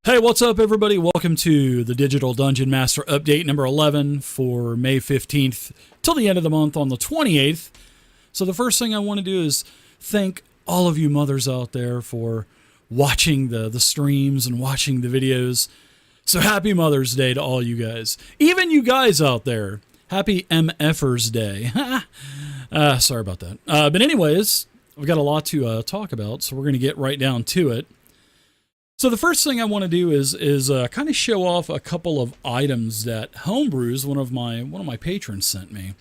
Hey, what's up, everybody? Welcome to the Digital Dungeon Master Update number 11 for May 15th till the end of the month on the 28th. So the first thing I want to do is thank all of you mothers out there for watching the streams and watching the videos. So happy Mother's Day to all you guys. Even you guys out there, happy MFers Day. Sorry about that. But anyways, we've got a lot to talk about, so we're going to get right down to it. So the first thing I want to do is kind of show off a couple of items that Homebrews, one of my patrons, sent me.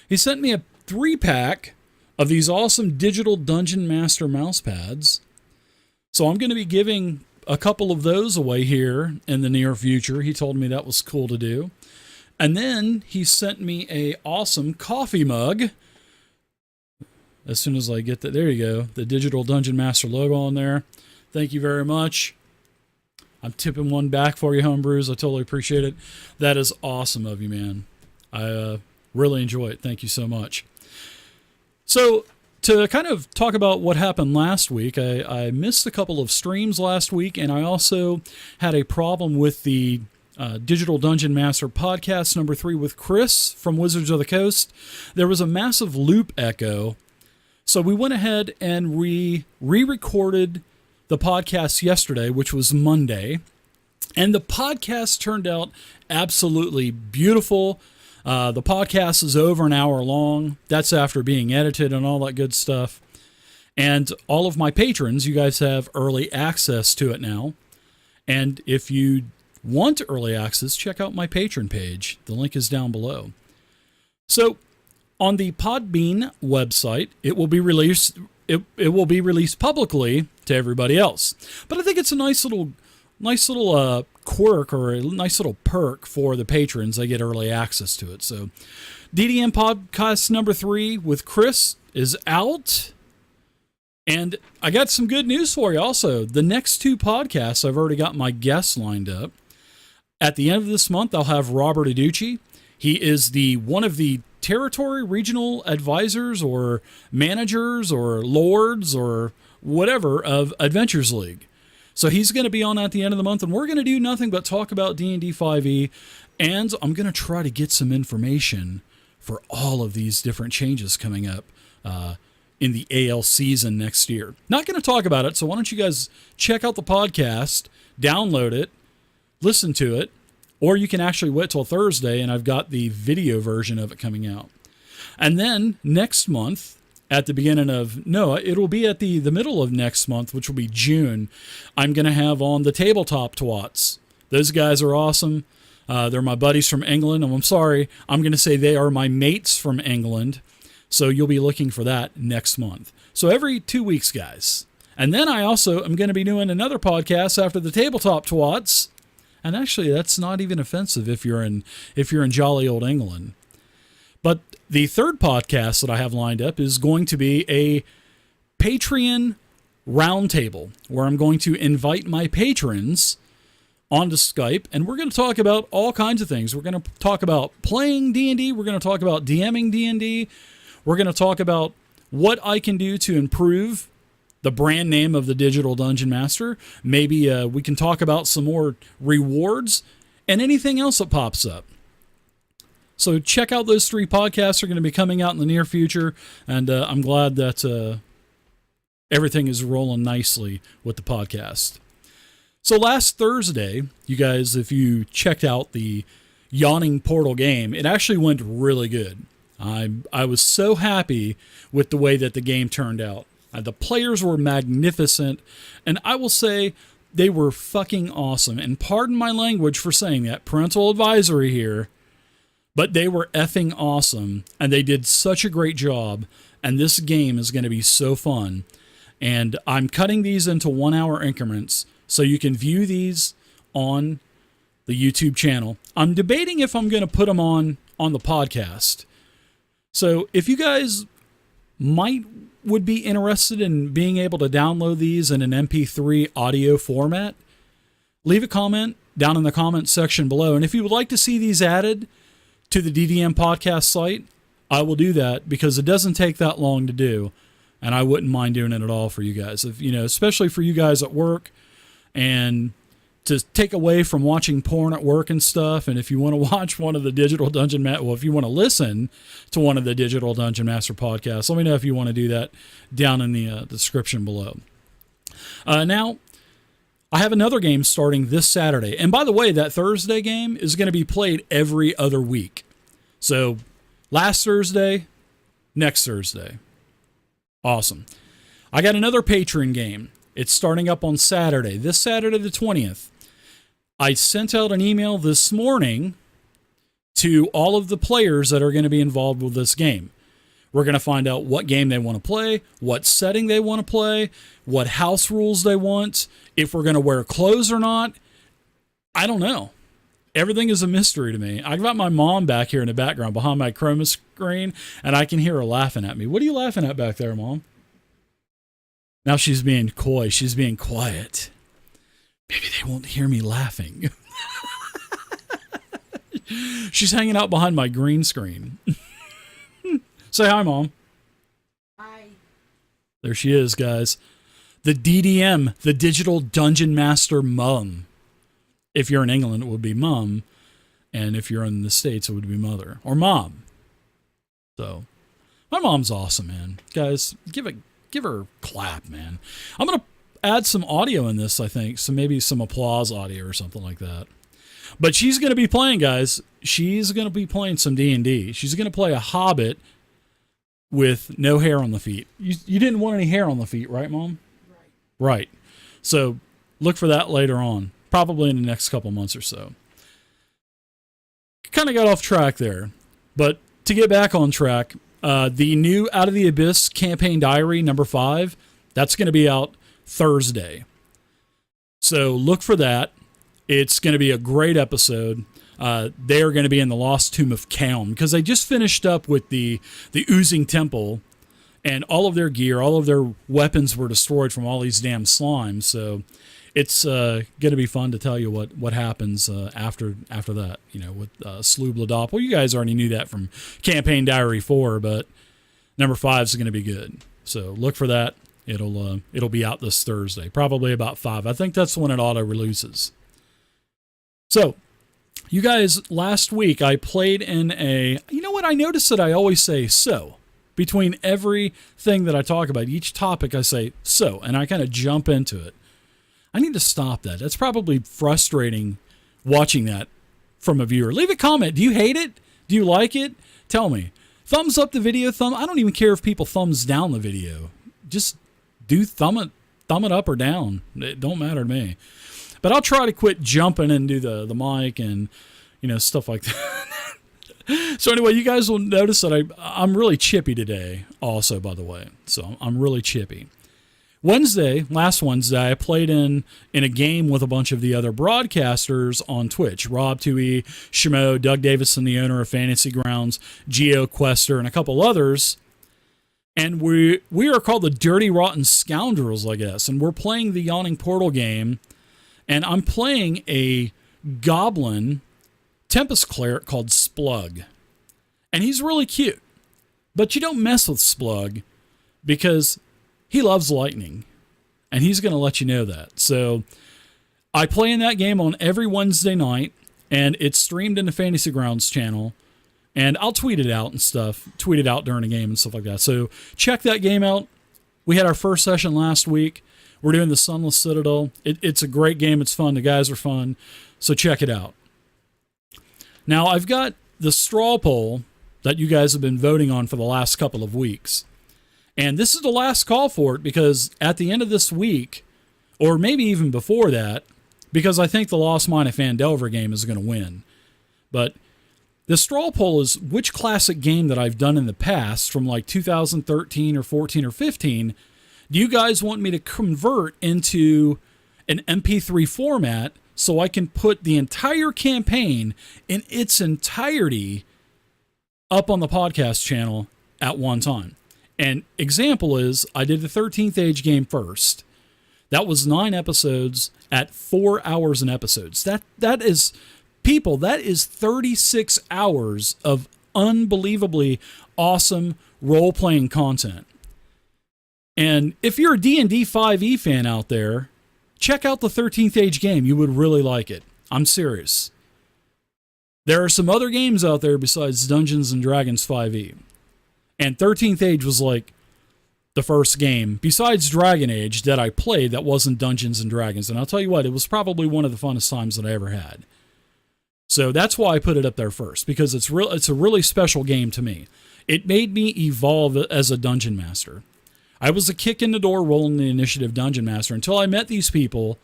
He sent me a 3-pack of these awesome Digital Dungeon Master mouse pads. So I'm going to be giving a couple of those away here in the near future. He told me that was cool to do. And then he sent me a awesome coffee mug. As soon as I get that, there you go, the Digital Dungeon Master logo on there. Thank you very much. I'm tipping one back for you, Homebrews. I totally appreciate it. That is awesome of you, man. I really enjoy it. Thank you so much. So to kind of talk about what happened last week, I missed a couple of streams last week, and I also had a problem with the Digital Dungeon Master podcast number 3 with Chris from Wizards of the Coast. There was a massive loop echo. So we went ahead and re-recorded the podcast yesterday, which was Monday, and the podcast turned out absolutely beautiful. The podcast is over an hour long. That's after being edited and all that good stuff. And all of my patrons, you guys have early access to it now. And if you want early access, check out my patron page. The link is down below. So on the Podbean website, it will be released. It will be released publicly to everybody else. But I think it's a nice little quirk, or a nice little perk for the patrons. They get early access to it. So DDM podcast number 3 with Chris is out. And I got some good news for you also. The next 2 podcasts, I've already got my guests lined up. At the end of this month, I'll have Robert Aducci. He is one of the territory regional advisors or managers or lords or whatever of Adventures League. So he's going to be on at the end of the month, and we're going to do nothing but talk about D&D 5e, and I'm going to try to get some information for all of these different changes coming up in the AL season next year. Not going to talk about it, so why don't you guys check out the podcast, download it, listen to it, or you can actually wait till Thursday, and I've got the video version of it coming out. And then next month, at the beginning of, it'll be at the middle of next month, which will be June, I'm going to have on the Tabletop Twats. Those guys are awesome. They're my buddies from England. And I'm sorry, I'm going to say they are my mates from England. So you'll be looking for that next month. So every 2 weeks, guys. And then I also am going to be doing another podcast after the Tabletop Twats. And actually, that's not even offensive if you're in jolly old England. But the third podcast that I have lined up is going to be a Patreon Roundtable, where I'm going to invite my patrons onto Skype, and we're going to talk about all kinds of things. We're going to talk about playing D&D. We're going to talk about DMing D&D. We're going to talk about what I can do to improve the brand name of the Digital Dungeon Master. Maybe we can talk about some more rewards and anything else that pops up. So check out those 3 podcasts. Are going to be coming out in the near future, and I'm glad that everything is rolling nicely with the podcast. So last Thursday, you guys, if you checked out the Yawning Portal game, it actually went really good. I was so happy with the way that the game turned out. The players were magnificent, and I will say they were fucking awesome. And pardon my language for saying that, parental advisory here, but they were effing awesome, and they did such a great job, and this game is going to be so fun. And I'm cutting these into 1-hour increments, so you can view these on the YouTube channel. I'm debating if I'm going to put them on the podcast. So if you guys would be interested in being able to download these in an MP3 audio format, leave a comment down in the comments section below. And if you would like to see these added to the DDM podcast site, I will do that, because it doesn't take that long to do, and I wouldn't mind doing it at all for you guys. If, especially for you guys at work, and to take away from watching porn at work and stuff. And if you want to watch one of the Digital Dungeon if you want to listen to one of the Digital Dungeon Master podcasts, let me know if you want to do that down in the description below. Now, I have another game starting this Saturday. And by the way, that Thursday game is going to be played every other week. So last Thursday, next Thursday. Awesome. I got another Patreon game. It's starting up on Saturday, this Saturday the 20th. I sent out an email this morning to all of the players that are going to be involved with this game. We're going to find out what game they want to play, what setting they want to play, what house rules they want, if we're going to wear clothes or not. I don't know. Everything is a mystery to me. I've got my mom back here in the background behind my chroma screen, and I can hear her laughing at me. What are you laughing at back there, Mom? Now she's being coy. She's being quiet. Maybe they won't hear me laughing. She's hanging out behind my green screen. Say hi, Mom. Hi. There she is, guys. The DDM, the Digital Dungeon Master Mum. If you're in England, it would be Mum. And if you're in the States, it would be Mother. Or Mom. So, my mom's awesome, man. Guys, give her a clap, man. I'm going to add some audio in this, I think. So maybe some applause audio or something like that. But she's going to be playing, guys. She's going to be playing some D&D. She's going to play a hobbit with no hair on the feet. You didn't want any hair on the feet, right, Mom? Right. So look for that later on. Probably in the next couple months or so. Kind of got off track there. But to get back on track, the new Out of the Abyss Campaign Diary number 5, that's going to be out Thursday. So look for that. It's going to be a great episode. They are going to be in the Lost Tomb of Kaon because they just finished up with the Oozing Temple, and all of their gear, all of their weapons were destroyed from all these damn slimes. So it's going to be fun to tell you what happens after that. You know, with Slubladop. Well, you guys already knew that from Campaign Diary 4, but number 5 is going to be good. So look for that. It'll be out this Thursday, probably about 5. I think that's when it auto releases. So, you guys, last week I played in you know what? I noticed that I always say so. Between everything that I talk about, each topic I say so, and I kind of jump into it. I need to stop that. That's probably frustrating watching that from a viewer. Leave a comment. Do you hate it? Do you like it? Tell me. Thumbs up the video, I don't even care if people thumbs down the video. Just do thumb it up or down. It don't matter to me. But I'll try to quit jumping into the mic and, stuff like that. So anyway, you guys will notice that I'm really chippy today also, by the way. So I'm really chippy. Last Wednesday, I played in a game with a bunch of the other broadcasters on Twitch. Rob 2E, Shimo, Doug Davison, the owner of Fantasy Grounds, Geo Quester, and a couple others. And we are called the Dirty Rotten Scoundrels, I guess. And we're playing the Yawning Portal game. And I'm playing a goblin Tempest cleric called Splug. And he's really cute. But you don't mess with Splug because he loves lightning. And he's going to let you know that. So I play in that game on every Wednesday night. And it's streamed in the Fantasy Grounds channel. And I'll tweet it out and stuff. Tweet it out during the game and stuff like that. So check that game out. We had our first session last week. We're doing the Sunless Citadel. It's a great game. It's fun. The guys are fun. So check it out. Now, I've got the straw poll that you guys have been voting on for the last couple of weeks. And this is the last call for it because at the end of this week, or maybe even before that, because I think the Lost Mine of Phandelver game is going to win. But the straw poll is which classic game that I've done in the past from like 2013 or 14 or 15 do you guys want me to convert into an MP3 format so I can put the entire campaign in its entirety up on the podcast channel at one time? And example is, I did the 13th Age game first. That was 9 episodes at 4 hours an episode. That is, people, that is 36 hours of unbelievably awesome role-playing content. And if you're a D&D 5e fan out there, check out the 13th Age game. You would really like it. I'm serious. There are some other games out there besides Dungeons and Dragons 5e. And 13th Age was like the first game, besides Dragon Age, that I played that wasn't Dungeons and Dragons. And I'll tell you what, it was probably one of the funnest times that I ever had. So that's why I put it up there first, because it's a really special game to me. It made me evolve as a dungeon master. I was a kick in the door rolling the initiative dungeon master until I met these people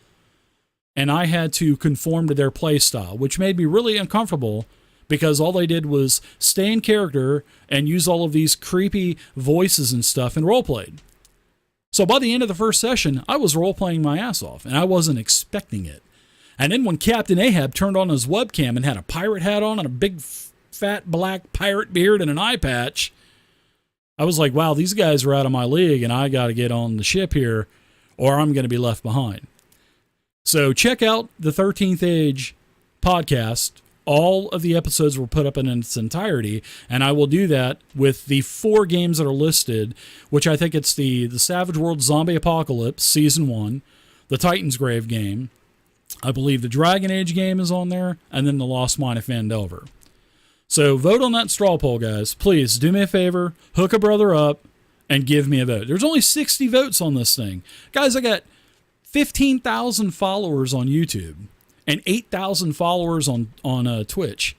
and I had to conform to their play style, which made me really uncomfortable because all they did was stay in character and use all of these creepy voices and stuff and roleplayed. So by the end of the first session, I was roleplaying my ass off and I wasn't expecting it. And then when Captain Ahab turned on his webcam and had a pirate hat on and a big fat black pirate beard and an eye patch, I was like, wow, these guys are out of my league and I got to get on the ship here or I'm going to be left behind. So check out the 13th Age podcast. All of the episodes were put up in its entirety, and I will do that with the 4 games that are listed, which I think it's the Savage World Zombie Apocalypse Season 1, the Titan's Grave game, I believe the Dragon Age game is on there, and then the Lost Mine of Phandelver. So vote on that straw poll, guys. Please do me a favor, hook a brother up, and give me a vote. There's only 60 votes on this thing. Guys, I got 15,000 followers on YouTube and 8,000 followers on Twitch.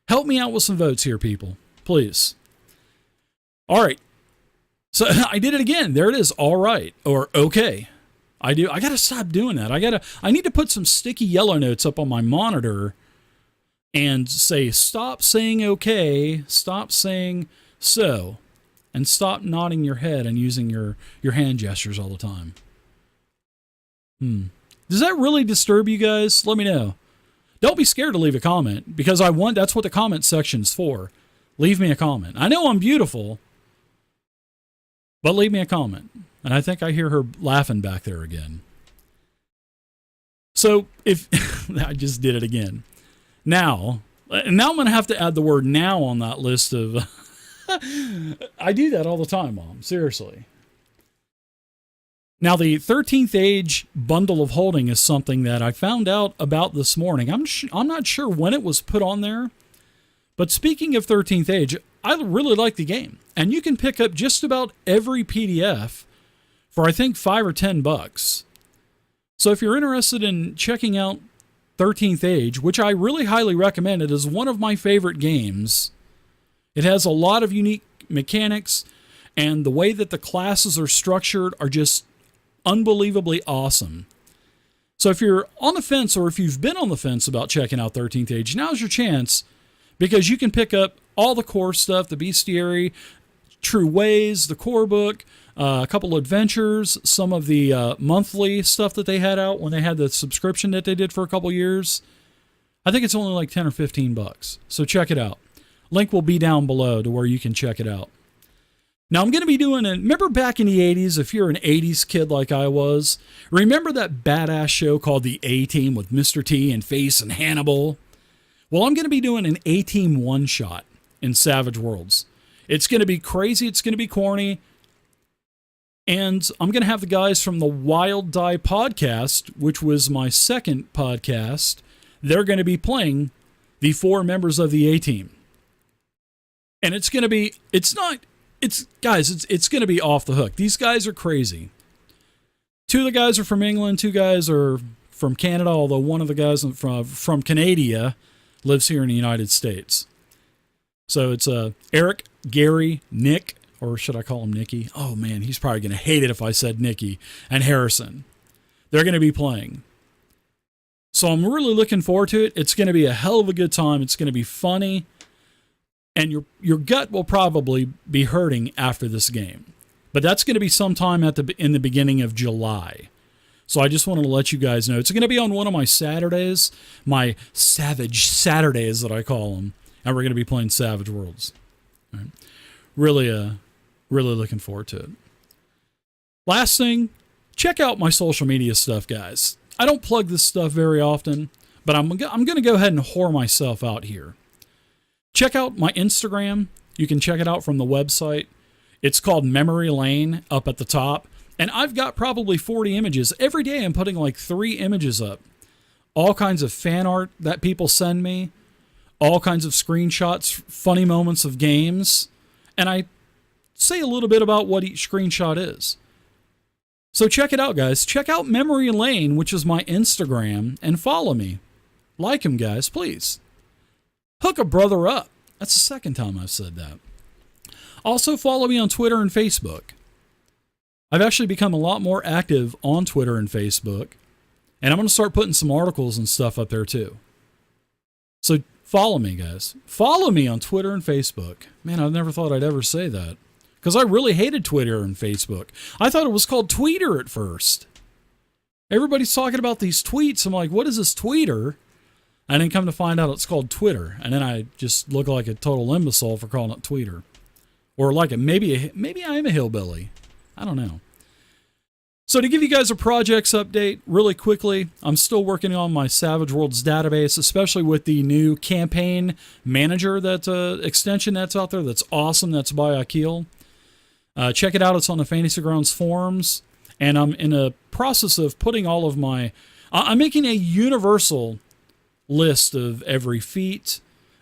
Help me out with some votes here, people. Please. All right. So I did it again. There it is. All right. Or okay. I got to stop doing that. I need to put some sticky yellow notes up on my monitor and say, stop saying okay, stop saying so, and stop nodding your head and using your hand gestures all the time. Does that really disturb you guys? Let me know. Don't be scared to leave a comment, because that's what the comment section's for. Leave me a comment. I know I'm beautiful, but leave me a comment. And I think I hear her laughing back there again. So if I just did it again. Now I'm going to have to add the word now on that list of I do that all the time, Mom. Seriously. Now, the 13th Age bundle of holding is something that I found out about this morning. I'm not sure when it was put on there. But speaking of 13th Age, I really like the game. And you can pick up just about every PDF for, I think, $5 or $10. So if you're interested in checking out 13th Age, which I really highly recommend, it is one of my favorite games. It has a lot of unique mechanics, and the way that the classes are structured are just unbelievably awesome. So if you're on the fence, or if you've been on the fence about checking out 13th Age, now's your chance, because you can pick up all the core stuff, the bestiary, True Ways, the core book, a couple of adventures, some of the monthly stuff that they had out when they had the subscription that they did for a couple years. I think it's only like $10 or $15. So check it out. Link will be down below to where you can check it out. Now, I'm going to be doing remember back in the 80s, if you're an 80s kid like I was, remember that badass show called The A-Team with Mr. T and Face and Hannibal? Well, I'm going to be doing an A-Team one-shot in Savage Worlds. It's going to be crazy. It's going to be corny. And I'm going to have the guys from the Wild Die podcast, which was my second podcast. They're going to be playing the 4 members of the A-Team. And it's going to be, it's going to be off the hook. These guys are crazy. 2 of the guys are from England, 2 guys are from Canada, although one of the guys from Canada lives here in the United States. So it's Eric, Gary, Nick, or should I call him Nicky? Oh man, he's probably going to hate it if I said Nicky, and Harrison. They're going to be playing. So I'm really looking forward to it. It's going to be a hell of a good time. It's going to be funny. And your gut will probably be hurting after this game. But that's going to be sometime in the beginning of July. So I just wanted to let you guys know. It's going to be on one of my Saturdays, my Savage Saturdays that I call them. And we're going to be playing Savage Worlds. All right. Really looking forward to it. Last thing, check out my social media stuff, guys. I don't plug this stuff very often, but I'm going to go ahead and whore myself out here. Check out my Instagram. You can check it out from the website. It's called Memory Lane up at the top. And I've got probably 40 images. Every day I'm putting like 3 images up. All kinds of fan art that people send me. All kinds of screenshots, funny moments of games. And I say a little bit about what each screenshot is. So check it out, guys. Check out Memory Lane, which is my Instagram, and follow me. Like him, guys, please. Hook a brother up. That's the second time I've said that. Also, follow me on Twitter and Facebook. I've actually become a lot more active on Twitter and Facebook, and I'm going to start putting some articles and stuff up there too. So follow me, guys. Follow me on Twitter and Facebook. Man, I never thought I'd ever say that, because I really hated Twitter and Facebook. I thought it was called Tweeter at first. Everybody's talking about these tweets. I'm like, what is this Tweeter? And then come to find out it's called Twitter. And then I just look like a total imbecile for calling it Tweeter. Or like maybe I am a hillbilly. I don't know. So to give you guys a projects update really quickly, I'm still working on my Savage Worlds database, especially with the new campaign manager extension that's out there. That's awesome. That's by Akil. Check it out. It's on the Fantasy Grounds forums. And I'm in a process of putting all of my... I'm making a universal list of every feat,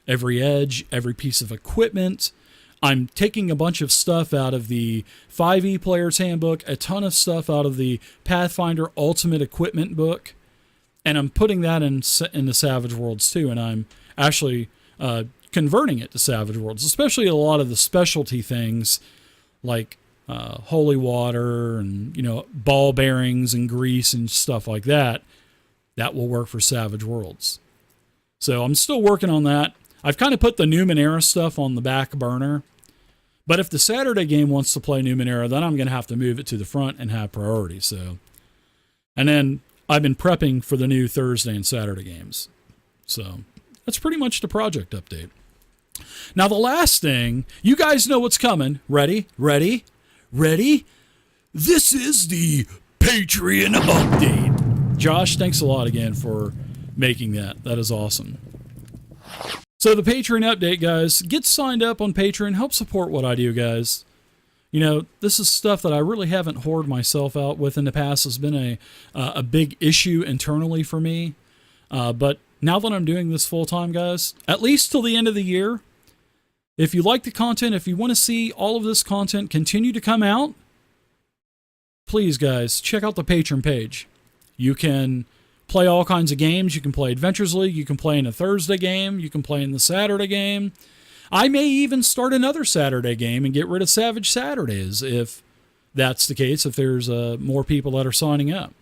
every edge, every piece of equipment. I'm taking a bunch of stuff out of the 5e Player's Handbook, a ton of stuff out of the Pathfinder Ultimate Equipment book, and I'm putting that in the Savage Worlds too, and I'm actually converting it to Savage Worlds, especially a lot of the specialty things like holy water and, ball bearings and grease and stuff like that. That will work for Savage Worlds. So I'm still working on that. I've kind of put the Numenera stuff on the back burner. But if the Saturday game wants to play Numenera, then I'm going to have to move it to the front and have priority. And then I've been prepping for the new Thursday and Saturday games. So that's pretty much the project update. Now the last thing, you guys know what's coming. Ready? This is the Patreon update. Josh, thanks a lot again for making that. That is awesome. So the Patreon update, guys, get signed up on Patreon. Help support what I do, guys. This is stuff that I really haven't whored myself out with in the past. It's been a big issue internally for me. But now that I'm doing this full time, guys, at least till the end of the year, if you like the content, if you want to see all of this content continue to come out, please, guys, check out the Patreon page. You can play all kinds of games. You can play Adventures League. You can play in a Thursday game. You can play in the Saturday game. I may even start another Saturday game and get rid of Savage Saturdays if that's the case, if there's more people that are signing up.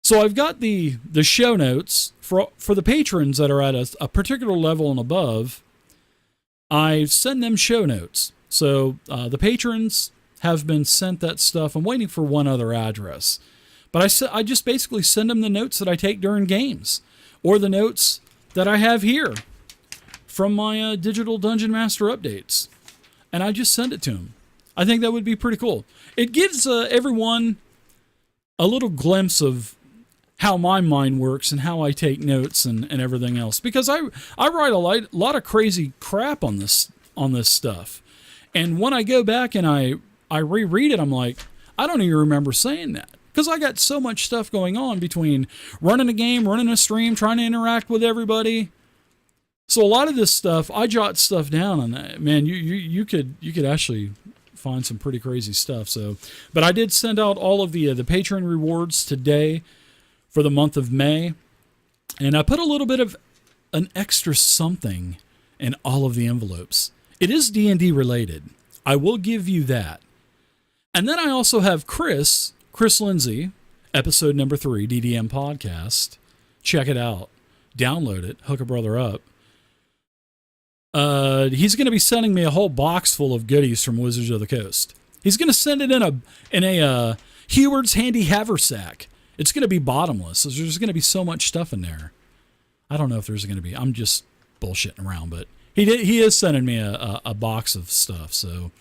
So I've got the show notes for the patrons that are at a particular level and above. I send them show notes. So the patrons have been sent that stuff. I'm waiting for one other address. But I just basically send them the notes that I take during games, or the notes that I have here from my digital Dungeon Master updates. And I just send it to them. I think that would be pretty cool. It gives everyone a little glimpse of how my mind works and how I take notes and everything else. Because I write a lot of crazy crap on this stuff. And when I go back and I reread it, I'm like, I don't even remember saying that. Because I got so much stuff going on between running a game, running a stream, trying to interact with everybody. So a lot of this stuff, I jot stuff down, and man, you could actually find some pretty crazy stuff. So, but I did send out all of the Patreon rewards today for the month of May, and I put a little bit of an extra something in all of the envelopes. It is D&D related. I will give you that. And then I also have Chris Lindsay, episode number 3, DDM podcast. Check it out. Download it. Hook a brother up. He's going to be sending me a whole box full of goodies from Wizards of the Coast. He's going to send it in a Heward's handy haversack. It's going to be bottomless. There's going to be so much stuff in there. I don't know if there's going to be. I'm just bullshitting around, but he is sending me a box of stuff. So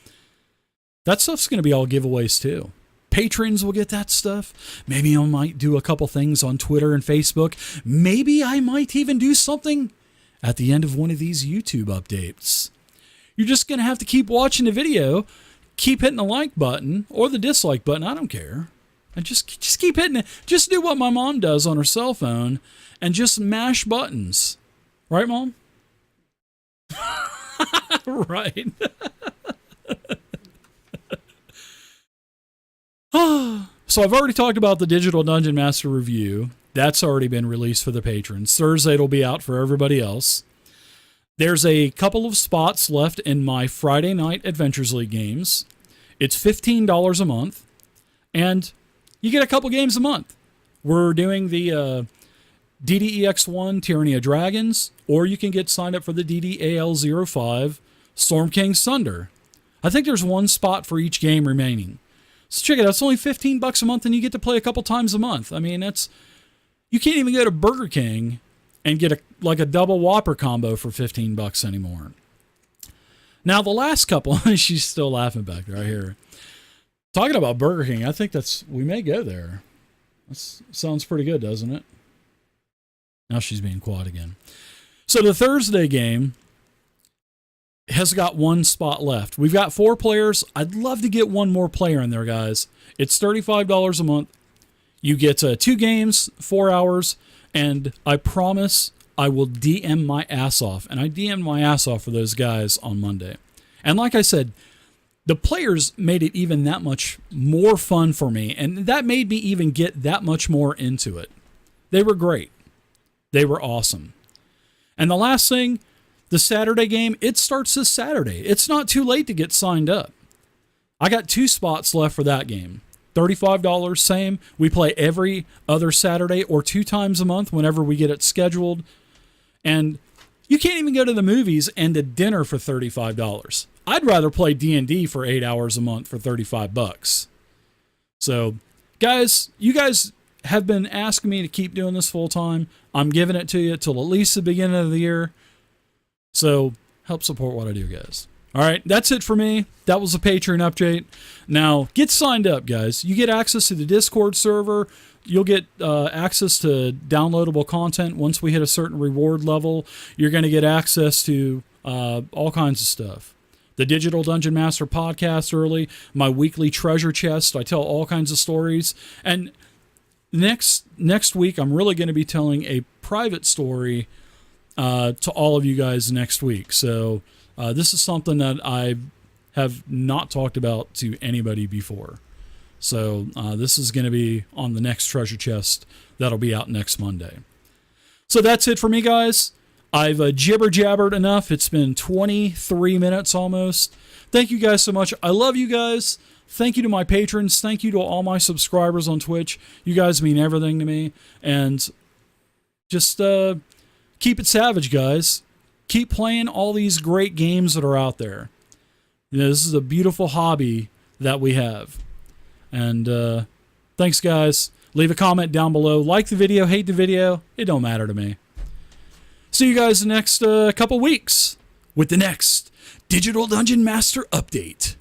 that stuff's going to be all giveaways too. Patrons will get that stuff. Maybe I might do a couple things on Twitter and Facebook. Maybe I might even do something at the end of one of these YouTube updates. You're just going to have to keep watching the video, keep hitting the like button or the dislike button. I don't care. And just keep hitting it. Just do what my mom does on her cell phone and just mash buttons. Right, Mom? Right. So I've already talked about the Digital Dungeon Master review. That's already been released for the patrons. Thursday it'll be out for everybody else. There's a couple of spots left in my Friday Night Adventures League games. It's $15 a month, and you get a couple games a month. We're doing the DDEX1 Tyranny of Dragons, or you can get signed up for the DDAL05 Storm King's Thunder. I think there's one spot for each game remaining. So check it out. It's only $15 a month, and you get to play a couple times a month. I mean, you can't even go to Burger King and get a double Whopper combo for $15 anymore. Now, the last couple, she's still laughing back there. I hear her. Talking about Burger King, I think we may go there. That sounds pretty good, doesn't it? Now she's being quiet again. So the Thursday game has got one spot left. We've got 4 players. I'd love to get one more player in there, guys. It's $35 a month. You get 2 games, 4 hours, and I promise I will DM my ass off. And I DM'd my ass off for those guys on Monday. And like I said, the players made it even that much more fun for me, and that made me even get that much more into it. They were great. They were awesome. And the last thing, the Saturday game, it starts this Saturday. It's not too late to get signed up. I got 2 spots left for that game. $35, same. We play every other Saturday or 2 times a month whenever we get it scheduled. And you can't even go to the movies and to dinner for $35. I'd rather play D&D for 8 hours a month for $35. So, guys, you guys have been asking me to keep doing this full time. I'm giving it to you till at least the beginning of the year. So, help support what I do, guys. All right, that's it for me. That was a Patreon update. Now, get signed up, guys. You get access to the Discord server. You'll get access to downloadable content once we hit a certain reward level. You're going to get access to all kinds of stuff. The Digital Dungeon Master podcast early, my weekly treasure chest. I tell all kinds of stories. And next week, I'm really going to be telling a private story to all of you guys next week. So this is something that I have not talked about to anybody before. So this is going to be on the next treasure chest that'll be out next Monday. So that's it for me, guys. I've jibber-jabbered enough. It's been 23 minutes almost. Thank you guys so much. I love you guys. Thank you to my patrons. Thank you to all my subscribers on Twitch. You guys mean everything to me. And just keep it savage, guys. Keep playing all these great games that are out there. You know, this is a beautiful hobby that we have. And thanks, guys. Leave a comment down below. Like the video, hate the video. It don't matter to me. See you guys the next couple weeks with the next Digital Dungeon Master update.